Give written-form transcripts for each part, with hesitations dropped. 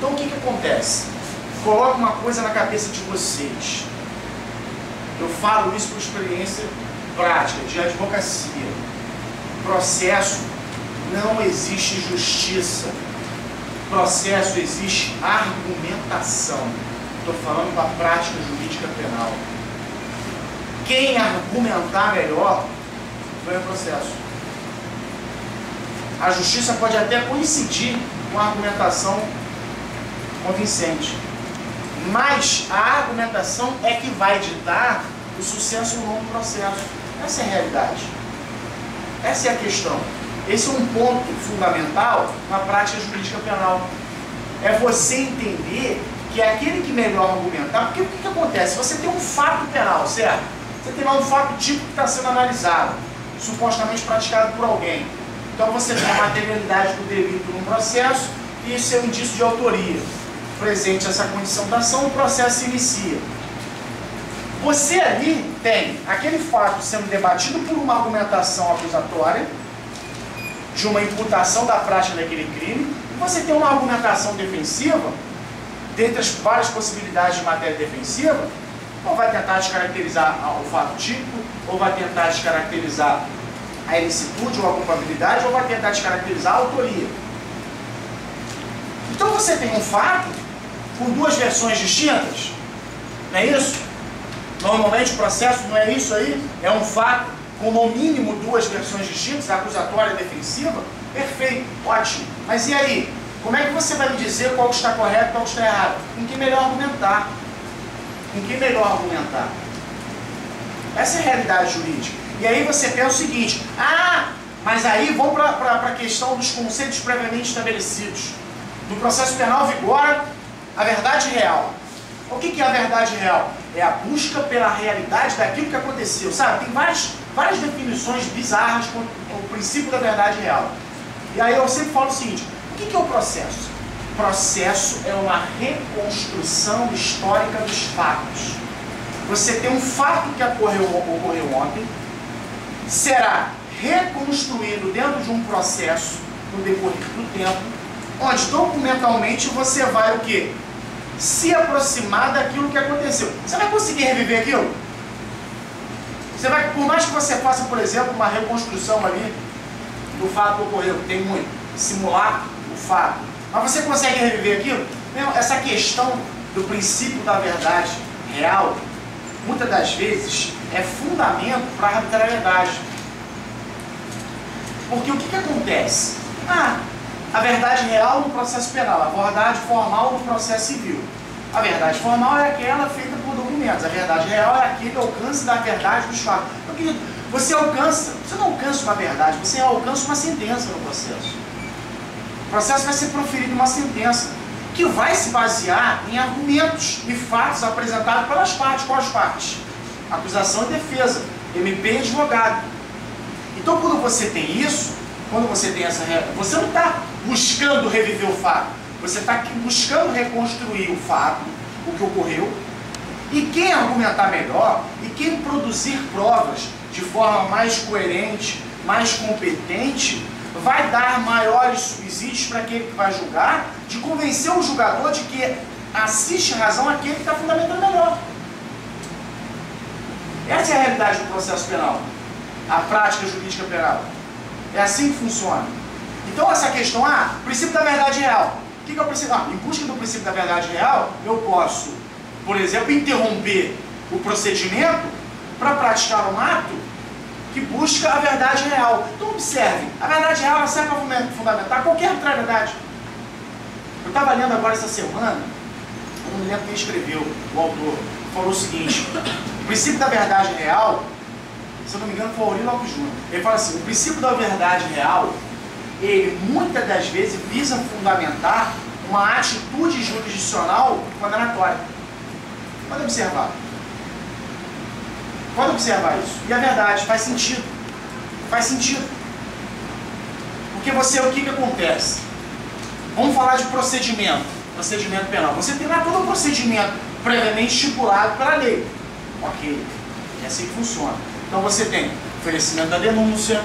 Então o que acontece? Coloca uma coisa na cabeça de vocês. Eu falo isso por experiência prática, de advocacia. Processo não existe justiça. Processo existe argumentação. Estou falando da prática jurídica penal. Quem argumentar melhor ganha o processo. A justiça pode até coincidir com a argumentação convincente, mas a argumentação é que vai ditar o sucesso ou não do processo. Essa é a realidade. Essa é a questão. Esse é um ponto fundamental na prática jurídica penal. É você entender que é aquele que melhor argumentar, porque o que acontece? Você tem um fato penal, certo? Você tem lá um fato típico que está sendo analisado, supostamente praticado por alguém. Então você tem a materialidade do delito no processo e isso é um indício de autoria. Presente essa condição da ação, o processo se inicia. Você ali tem aquele fato sendo debatido por uma argumentação acusatória, de uma imputação da prática daquele crime, e você tem uma argumentação defensiva, dentre as várias possibilidades de matéria defensiva, ou vai tentar descaracterizar o fato típico, ou vai tentar descaracterizar a ilicitude ou a culpabilidade, ou vai tentar descaracterizar a autoria. Então você tem um fato com duas versões distintas, não é isso? Normalmente o processo não é isso aí, é um fato com no mínimo duas versões distintas, a acusatória e a defensiva. Perfeito, ótimo. Mas e aí? Como é que você vai me dizer qual está correto e qual está errado? Com quem melhor argumentar. Com quem melhor argumentar. Essa é a realidade jurídica. E aí você pensa o seguinte, mas aí vamos para a questão dos conceitos previamente estabelecidos. No processo penal vigora a verdade real. O que é a verdade real? É a busca pela realidade daquilo que aconteceu. Sabe, tem várias definições bizarras com o princípio da verdade real. E aí eu sempre falo o seguinte, o que é o processo? O processo é uma reconstrução histórica dos fatos. Você tem um fato que ocorreu ontem, será reconstruído dentro de um processo no decorrer do tempo, onde documentalmente você vai o quê? Se aproximar daquilo que aconteceu. Você vai conseguir reviver aquilo? Você vai, por mais que você faça, por exemplo, uma reconstrução ali do fato que ocorreu, tem muito, simular o fato, mas você consegue reviver aquilo? Essa questão do princípio da verdade real, muitas das vezes, é fundamento para a arbitrariedade. Porque o que acontece? A verdade real no processo penal, a verdade formal no processo civil. A verdade formal é aquela feita por documentos, a verdade real é aquele alcance da verdade dos fatos. Então, querido, você não alcança uma verdade, você alcança uma sentença no processo. O processo vai ser proferido uma sentença, que vai se basear em argumentos e fatos apresentados pelas partes. Quais partes? Acusação e defesa, MP e advogado. Então, quando você tem isso, quando você tem essa... Você não está buscando reviver o fato, você está buscando reconstruir o fato, o que ocorreu, e quem argumentar melhor, e quem produzir provas de forma mais coerente, mais competente, vai dar maiores subsídios para aquele que vai julgar, de convencer o julgador de que assiste razão àquele que está fundamentando melhor. Essa é a realidade do processo penal, a prática jurídica penal. É assim que funciona. Então essa questão, princípio da verdade real. O que é o princípio? Em busca do princípio da verdade real, eu posso, por exemplo, interromper o procedimento para praticar um ato que busca a verdade real. Então observe, a verdade real ela serve para fundamentar qualquer arbitrariedade. Eu estava lendo agora essa semana, eu não me lembro quem escreveu, o autor, falou o seguinte, o princípio da verdade real, se eu não me engano foi o Aurélio Lopes Júnior, ele fala assim, o princípio da verdade real, ele muitas das vezes visa fundamentar uma atitude jurisdicional condenatória. Pode observar. Pode observar isso. E a verdade, faz sentido. Faz sentido. Porque o que acontece? Vamos falar de procedimento penal. Você tem lá todo o procedimento previamente estipulado pela lei. Ok. É assim que funciona. Então você tem oferecimento da denúncia,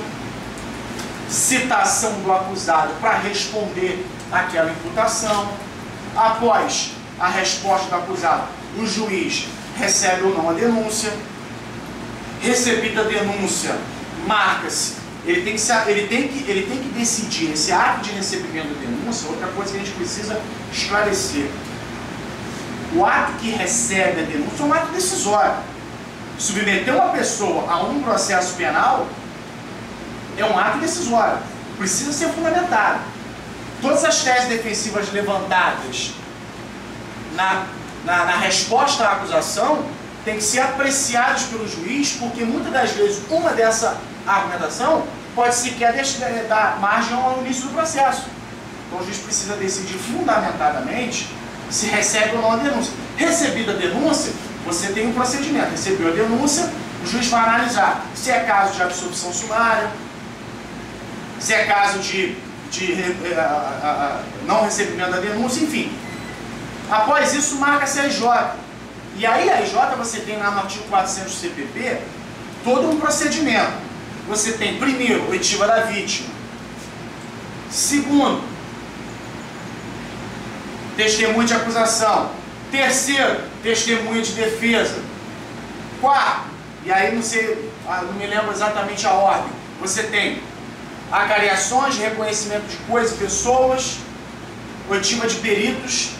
citação do acusado para responder àquela imputação, Após a resposta do acusado, o juiz recebe ou não a denúncia. Recebida a denúncia, marca-se. Ele tem que decidir esse ato de recebimento da denúncia. Outra coisa que a gente precisa esclarecer: o ato que recebe a denúncia é um ato decisório. Submeter uma pessoa a um processo penal é um ato decisório, precisa ser fundamentado. Todas as teses defensivas levantadas na resposta à acusação têm que ser apreciadas pelo juiz, porque muitas das vezes uma dessa argumentação pode sequer dar margem ao início do processo. Então o juiz precisa decidir fundamentadamente se recebe ou não a denúncia. Recebida a denúncia, você tem um procedimento. Recebeu a denúncia, o juiz vai analisar se é caso de absolvição sumária, se é caso de não recebimento da denúncia, enfim. Após isso, marca-se a IJ. E aí, a IJ, você tem lá no artigo 400 do CPP, todo um procedimento. Você tem, primeiro, oitiva da vítima. Segundo, testemunho de acusação. Terceiro, testemunho de defesa. Quarto, e aí não me lembro exatamente a ordem, você tem acariações, reconhecimento de coisas e pessoas, oitiva de peritos.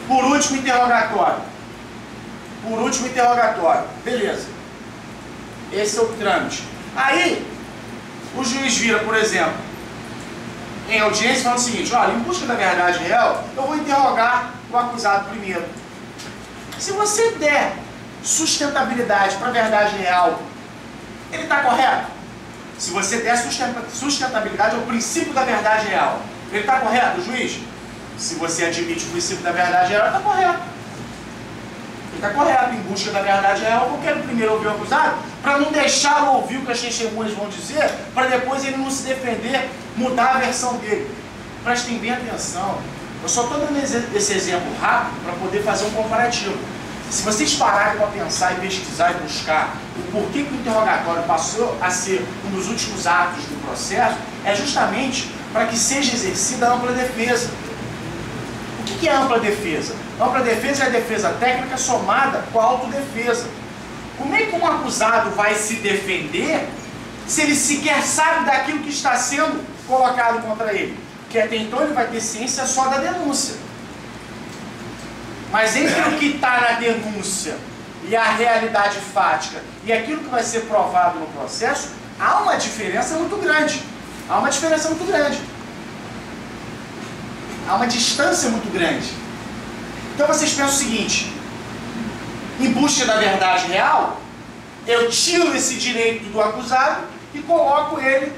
Por último, interrogatório. Por último, interrogatório. Beleza. Esse é o trâmite. Aí, o juiz vira, por exemplo, em audiência, fala o seguinte: olha, em busca da verdade real, eu vou interrogar o acusado primeiro. Se você der sustentabilidade para a verdade real, ele está correto? Se você der sustentabilidade ao princípio da verdade real, ele está correto, juiz? Se você admite o princípio da verdade real, está correto. Ele está correto. Em busca da verdade real, eu quero primeiro ouvir o acusado, para não deixá-lo ouvir o que as testemunhas vão dizer, para depois ele não se defender, mudar a versão dele. Prestem bem atenção. Eu só estou dando esse exemplo rápido para poder fazer um comparativo. Se vocês pararem para pensar e pesquisar e buscar o porquê que o interrogatório passou a ser um dos últimos atos do processo, é justamente para que seja exercida a ampla defesa. O que é ampla defesa? Ampla defesa é a defesa técnica somada com a autodefesa. Como é que um acusado vai se defender se ele sequer sabe daquilo que está sendo colocado contra ele? Porque até então ele vai ter ciência só da denúncia. Mas entre o que está na denúncia e a realidade fática e aquilo que vai ser provado no processo, há uma diferença muito grande. Há uma diferença muito grande. Há uma distância muito grande. Então vocês pensam o seguinte: em busca da verdade real, eu tiro esse direito do acusado e coloco ele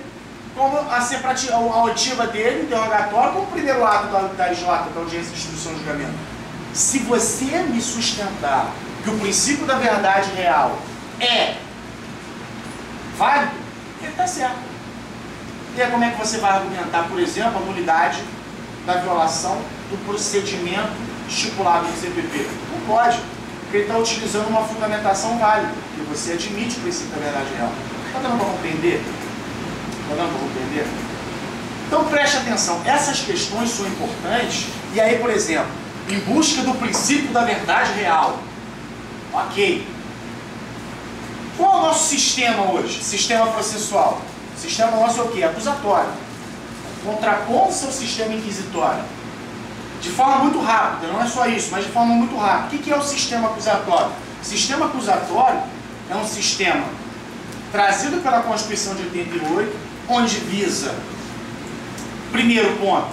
como a oitiva dele, interrogatório, como o primeiro ato da IJ, da audiência de instrução de julgamento. Se você me sustentar que o princípio da verdade real é válido, ele está certo. E aí como é que você vai argumentar, por exemplo, a nulidade da violação do procedimento estipulado no CPP? Não pode, porque ele está utilizando uma fundamentação válida, que você admite o princípio da verdade real. Está dando para compreender? Está dando para compreender? Então preste atenção, essas questões são importantes. E aí, por exemplo, em busca do princípio da verdade real. Ok. Qual é o nosso sistema hoje? Sistema processual. O sistema nosso é o quê? Acusatório. Contrapondo seu sistema inquisitório. De forma muito rápida, não é só isso, mas de forma muito rápida. O que é o sistema acusatório? O sistema acusatório é um sistema trazido pela Constituição de 88, onde visa, primeiro ponto,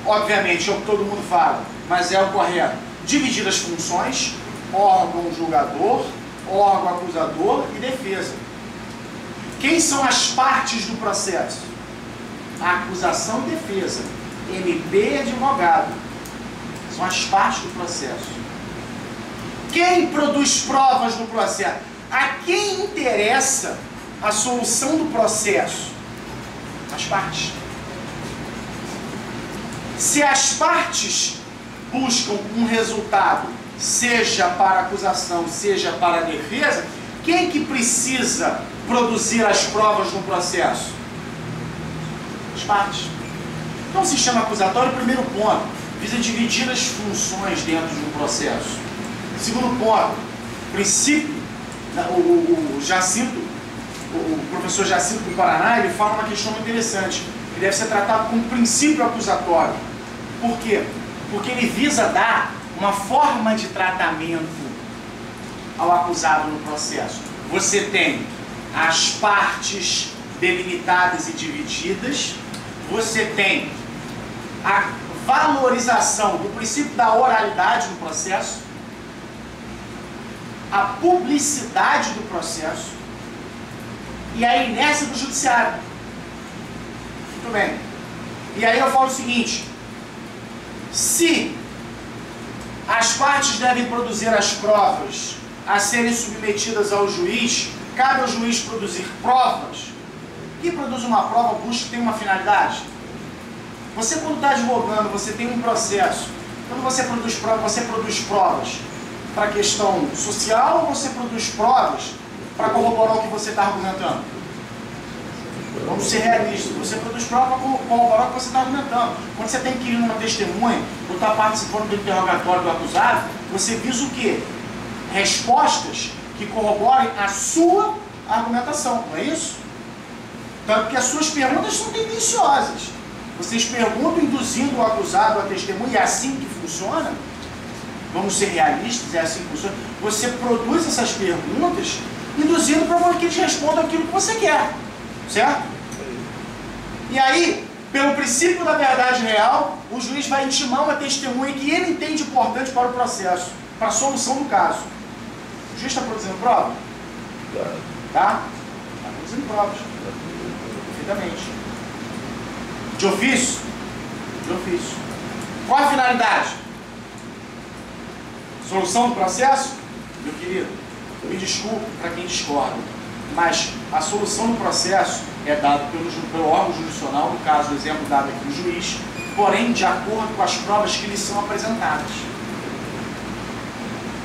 obviamente é o que todo mundo fala, mas é o correto, dividir as funções, órgão julgador, órgão acusador e defesa. Quem são as partes do processo? A acusação e defesa, MP e advogado, são as partes do processo. Quem produz provas no processo? A quem interessa a solução do processo? As partes. Se as partes buscam um resultado, seja para a acusação, seja para a defesa, quem que precisa produzir as provas no processo? As partes. Então, o sistema acusatório, primeiro ponto, visa dividir as funções dentro de um processo. Segundo ponto, princípio, o professor Jacinto do Paraná, ele fala uma questão muito interessante, que deve ser tratado como princípio acusatório. Por quê? Porque ele visa dar uma forma de tratamento ao acusado no processo. Você tem as partes delimitadas e divididas, você tem a valorização do princípio da oralidade no processo, a publicidade do processo e a inércia do judiciário. Muito bem. E aí eu falo o seguinte: se as partes devem produzir as provas a serem submetidas ao juiz, cabe ao juiz produzir provas. Quem produz uma prova busca tem uma finalidade. Você, quando está advogando, você tem um processo. Quando você produz provas para a questão social ou você produz provas para corroborar o que você está argumentando? Vamos ser realistas. Você produz prova para corroborar o que você está argumentando. Quando você está inquirindo uma testemunha ou está participando do interrogatório do acusado, você visa o quê? Respostas que corroborem a sua argumentação, não é isso? Tanto que as suas perguntas são tendenciosas. Vocês perguntam induzindo o acusado, a testemunha, e é assim que funciona? Vamos ser realistas, é assim que funciona. Você produz essas perguntas induzindo para que eles respondam aquilo que você quer, certo? E aí, pelo princípio da verdade real, o juiz vai intimar uma testemunha que ele entende importante para o processo, para a solução do caso. O juiz está produzindo prova? Tá? Está produzindo provas. Perfeitamente. De ofício? De ofício. Qual a finalidade? Solução do processo? Meu querido, me desculpe para quem discorda, mas a solução do processo é dada pelo órgão jurisdicional, no caso, o exemplo dado aqui, o juiz, porém de acordo com as provas que lhe são apresentadas.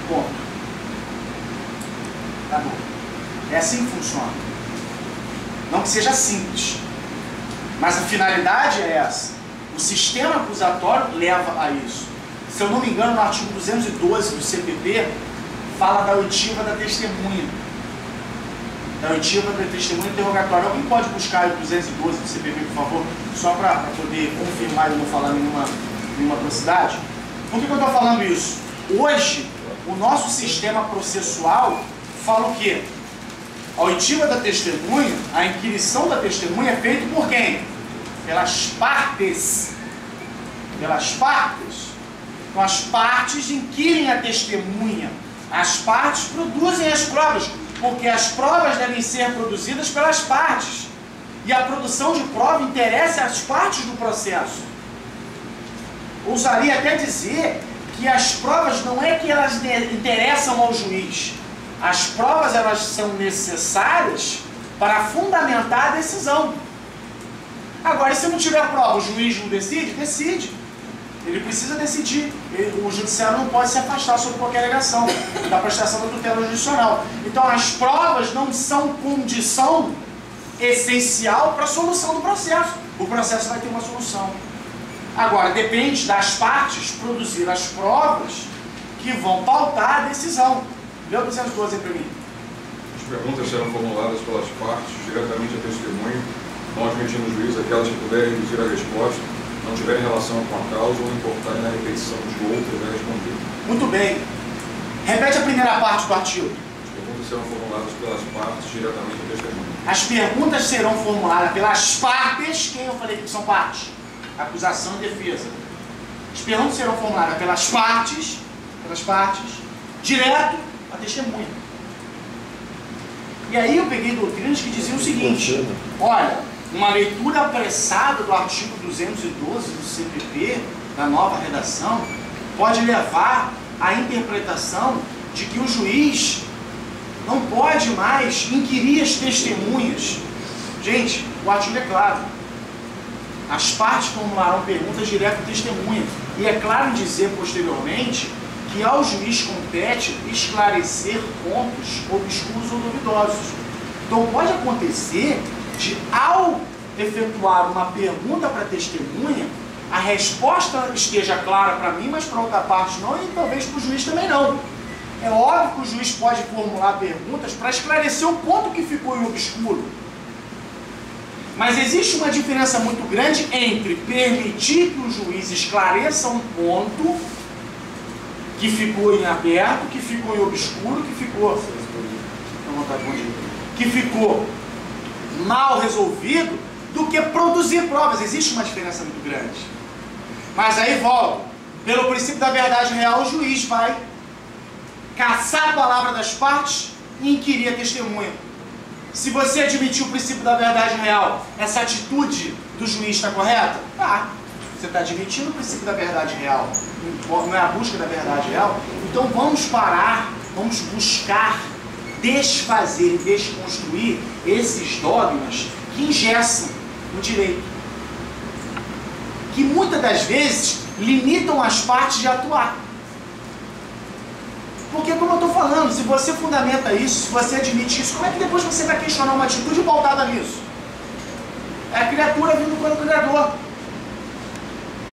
Ponto. Tá bom. É assim que funciona. Não que seja simples, mas a finalidade é essa. O sistema acusatório leva a isso. Se eu não me engano, no artigo 212 do CPP, fala da oitiva da testemunha. Da oitiva da testemunha interrogatória. Alguém pode buscar o 212 do CPP, por favor? Só para poder confirmar e não falar nenhuma atrocidade. Por que eu estou falando isso? Hoje, o nosso sistema processual fala o quê? A oitiva da testemunha, a inquirição da testemunha é feita por quem? Pelas partes. Pelas partes. Então as partes inquirem a testemunha. As partes produzem as provas, porque as provas devem ser produzidas pelas partes. E a produção de prova interessa às partes do processo. Ousaria até dizer que as provas não é que elas interessam ao juiz. As provas, elas são necessárias para fundamentar a decisão. Agora, se não tiver prova, o juiz não decide? Decide. Ele precisa decidir. O judiciário não pode se afastar sob qualquer alegação da prestação da tutela jurisdicional. Então, as provas não são condição essencial para a solução do processo. O processo vai ter uma solução. Agora, depende das partes produzir as provas que vão pautar a decisão. Lê o 212 aí para mim. As perguntas serão formuladas pelas partes diretamente à testemunha, não admitindo o juiz aquelas que puderem induzir a resposta, não tiverem relação com a causa ou importarem na repetição de outra a responder. Muito bem. Repete a primeira parte do artigo. As perguntas serão formuladas pelas partes diretamente à testemunha. As perguntas serão formuladas pelas partes. Quem eu falei que são partes? Acusação e defesa. As perguntas serão formuladas pelas partes, direto à testemunha. E aí eu peguei doutrinas que diziam o seguinte: olha, uma leitura apressada do artigo 212 do CPP, da nova redação, pode levar à interpretação de que o juiz não pode mais inquirir as testemunhas. Gente, o artigo é claro. As partes formularão perguntas direto à testemunha. E é claro em dizer posteriormente que ao juiz compete esclarecer pontos obscuros ou duvidosos. Então pode acontecer de, ao efetuar uma pergunta para a testemunha, a resposta esteja clara para mim, mas para outra parte não, e talvez para o juiz também não. É óbvio que o juiz pode formular perguntas para esclarecer o ponto que ficou em obscuro. Mas existe uma diferença muito grande entre permitir que o juiz esclareça um ponto que ficou em aberto, que ficou em obscuro, que ficou mal resolvido, do que produzir provas. Existe uma diferença muito grande. Mas aí volta. Pelo princípio da verdade real, o juiz vai caçar a palavra das partes e inquirir a testemunha. Se você admitir o princípio da verdade real, essa atitude do juiz está correta? Tá. Você está admitindo o princípio da verdade real, não é a busca da verdade real? Então vamos parar, vamos buscar desfazer, desconstruir esses dogmas que engessam no direito, que muitas das vezes limitam as partes de atuar. Porque, como eu estou falando, se você fundamenta isso, se você admite isso, como é que depois você vai questionar uma atitude pautada nisso? É a criatura vindo pelo Criador.